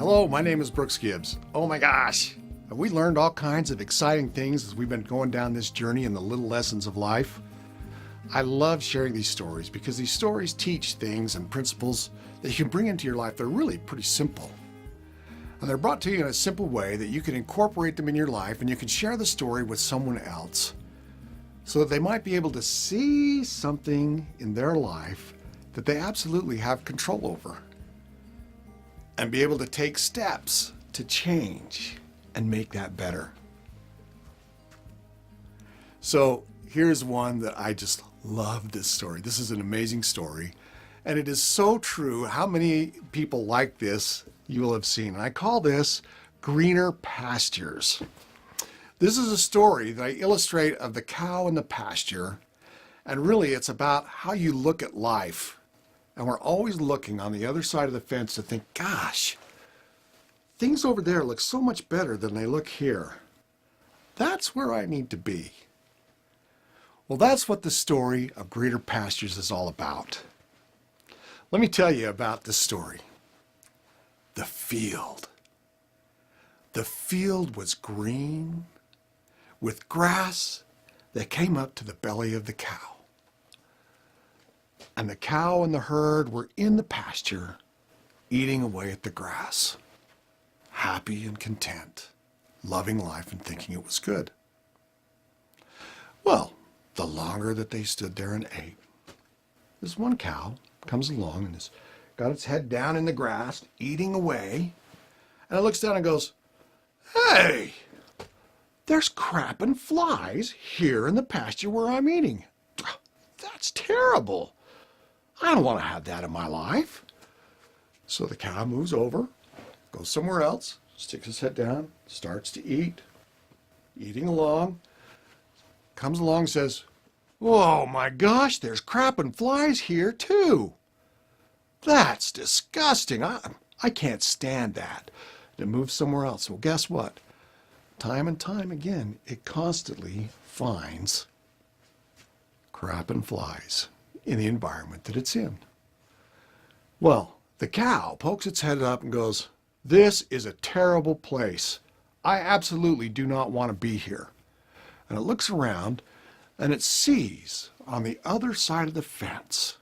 Hello, my name is Brooks Gibbs. Oh my gosh, have we learned all kinds of exciting things as we've been going down this journey in the little lessons of life? I love sharing these stories because these stories teach things and principles that you can bring into your life. They're really pretty simple. And they're brought to you in a simple way that you can incorporate them in your life and you can share the story with someone else so that they might be able to see something in their life that they absolutely have control over and be able to take steps to change and make that better. So here's one that I just love this story. This is an amazing story. And it is so true. How many people like this you will have seen. And I call this Greener Pastures. This is a story that I illustrate of the cow in the pasture. And really it's about how you look at life. And we're always looking on the other side of the fence to think, gosh, things over there look so much better than they look here. That's where I need to be. Well, that's what the story of Greener Pastures is all about. Let me tell you about this story. The field. The field was green with grass that came up to the belly of the cow. And the cow and the herd were in the pasture eating away at the grass, happy and content, loving life and thinking it was good. Well, the longer that they stood there and ate, this one cow comes along and has got its head down in the grass, eating away, and it looks down and goes, hey, there's crap and flies here in the pasture where I'm eating. That's terrible. I don't want to have that in my life. So the cow moves over, goes somewhere else, sticks his head down, starts to eat, eating along, comes along and says, oh my gosh, there's crap and flies here too. That's disgusting. I can't stand that. And it moves somewhere else. Well, guess what? Time and time again, it constantly finds crap and flies in the environment that it's in. Well, the cow pokes its head up and goes, this is a terrible place. I absolutely do not want to be here. And it looks around and it sees on the other side of the fence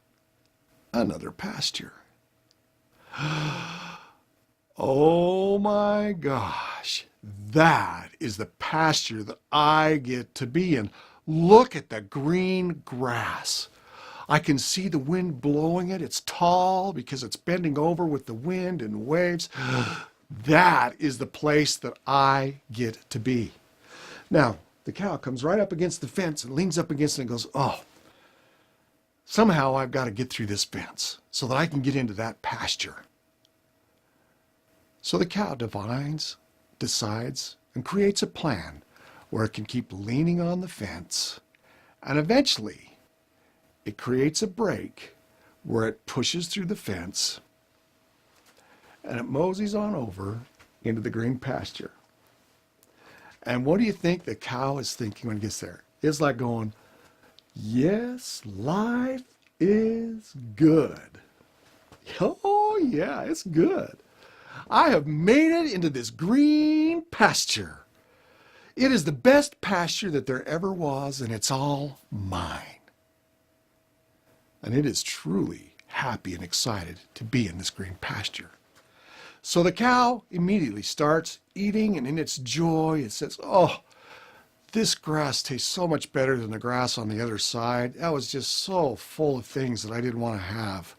another pasture. Oh my gosh, that is the pasture that I get to be in. Look at the green grass. I can see the wind blowing it. It's tall because it's bending over with the wind and waves. That is the place that I get to be. Now, the cow comes right up against the fence and leans up against it and goes, oh, somehow I've got to get through this fence so that I can get into that pasture. So the cow decides, and creates a plan where it can keep leaning on the fence, and eventually it creates a break where it pushes through the fence and it moseys on over into the green pasture. And what do you think the cow is thinking when it gets there? It's like going, yes, life is good. Oh yeah, it's good. I have made it into this green pasture. It is the best pasture that there ever was, and it's all mine. And it is truly happy and excited to be in this green pasture. So the cow immediately starts eating, and in its joy, it says, oh, this grass tastes so much better than the grass on the other side. That was just so full of things that I didn't want to have.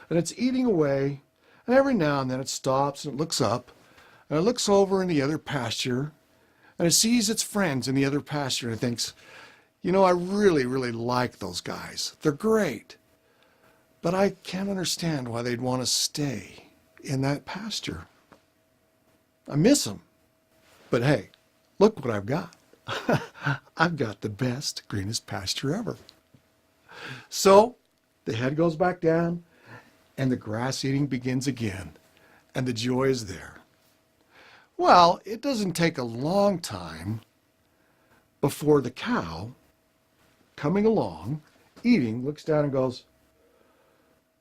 And it's eating away, and every now and then it stops and it looks up, and it looks over in the other pasture, and it sees its friends in the other pasture, and it thinks, you know, I really, really like those guys. They're great. But I can't understand why they'd want to stay in that pasture. I miss them. But hey, look what I've got. I've got the best, greenest pasture ever. So the head goes back down and the grass eating begins again. And the joy is there. Well, it doesn't take a long time before the cow, coming along, eating, looks down and goes,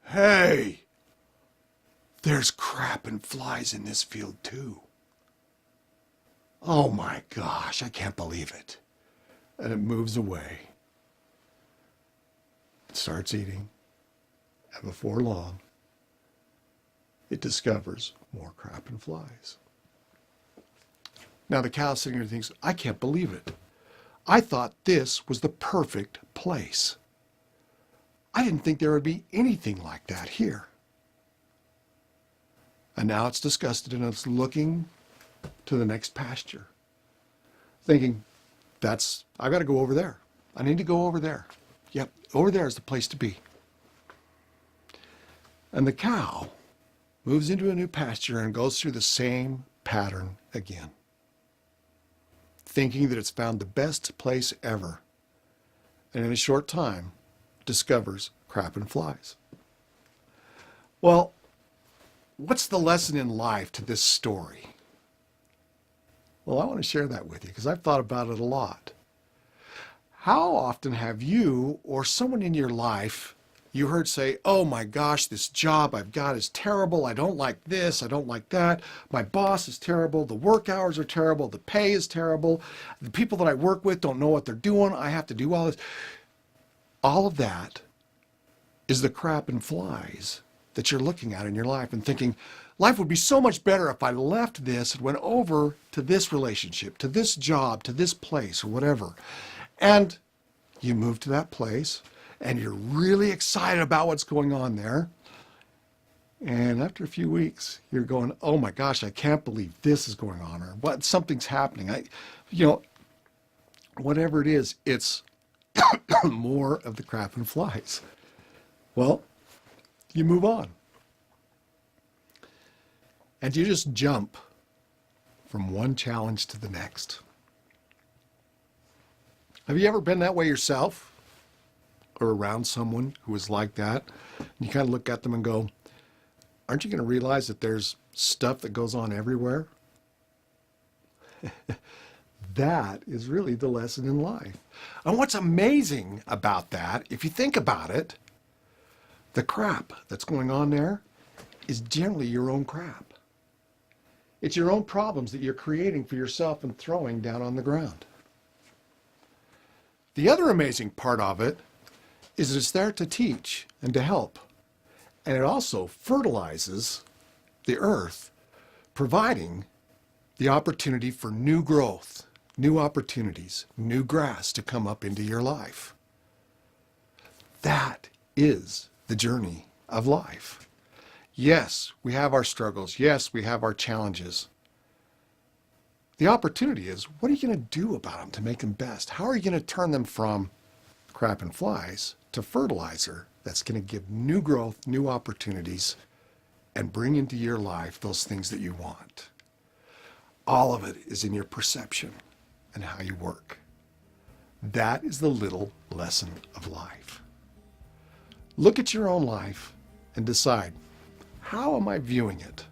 hey, there's crap and flies in this field too. Oh my gosh, I can't believe it. And it moves away. It starts eating. And before long, it discovers more crap and flies. Now the cow sitting there thinks, I can't believe it. I thought this was the perfect place. I didn't think there would be anything like that here. And now it's disgusted and it's looking to the next pasture, thinking, I've got to go over there. I need to go over there. Yep, over there is the place to be. And the cow moves into a new pasture and goes through the same pattern again, thinking that it's found the best place ever. And in a short time, discovers crap and flies. Well, what's the lesson in life to this story? Well, I want to share that with you because I've thought about it a lot. How often have you or someone in your life you heard say, oh my gosh, this job I've got is terrible. I don't like this. I don't like that. My boss is terrible. The work hours are terrible. The pay is terrible. The people that I work with don't know what they're doing. I have to do all this. All of that is the crap and flies that you're looking at in your life and thinking, life would be so much better if I left this and went over to this relationship, to this job, to this place or whatever. And you move to that place and you're really excited about what's going on there. And after a few weeks, you're going, oh my gosh, I can't believe this is going on, or something's happening. Whatever it is, it's more of the crap and flies. Well, you move on. And you just jump from one challenge to the next. Have you ever been that way yourself? Or around someone who is like that? And you kind of look at them and go, aren't you going to realize that there's stuff that goes on everywhere? That is really the lesson in life. And what's amazing about that, if you think about it, the crap that's going on there is generally your own crap. It's your own problems that you're creating for yourself and throwing down on the ground. The other amazing part of it is that it's there to teach and to help. And it also fertilizes the earth, providing the opportunity for new growth, new opportunities, new grass to come up into your life. That is the journey of life. Yes, we have our struggles. Yes, we have our challenges. The opportunity is, what are you going to do about them to make them best? How are you going to turn them from crap and flies to fertilizer that's going to give new growth, new opportunities, and bring into your life those things that you want? All of it is in your perception and how you work. That is the little lesson of life. Look at your own life and decide, how am I viewing it?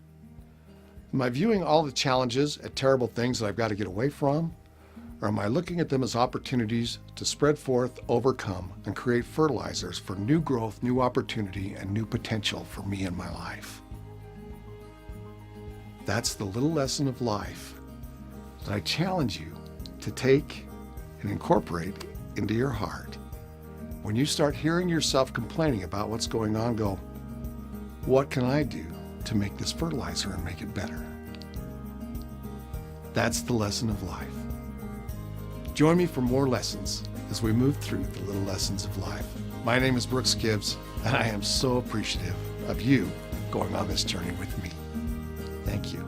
Am I viewing all the challenges as terrible things that I've got to get away from? Or am I looking at them as opportunities to spread forth, overcome, and create fertilizers for new growth, new opportunity, and new potential for me in my life? That's the little lesson of life that I challenge you to take and incorporate into your heart. When you start hearing yourself complaining about what's going on, go, what can I do to make this fertilizer and make it better? That's the lesson of life. Join me for more lessons as we move through the little lessons of life. My name is Brooks Gibbs, and I am so appreciative of you going on this journey with me. Thank you.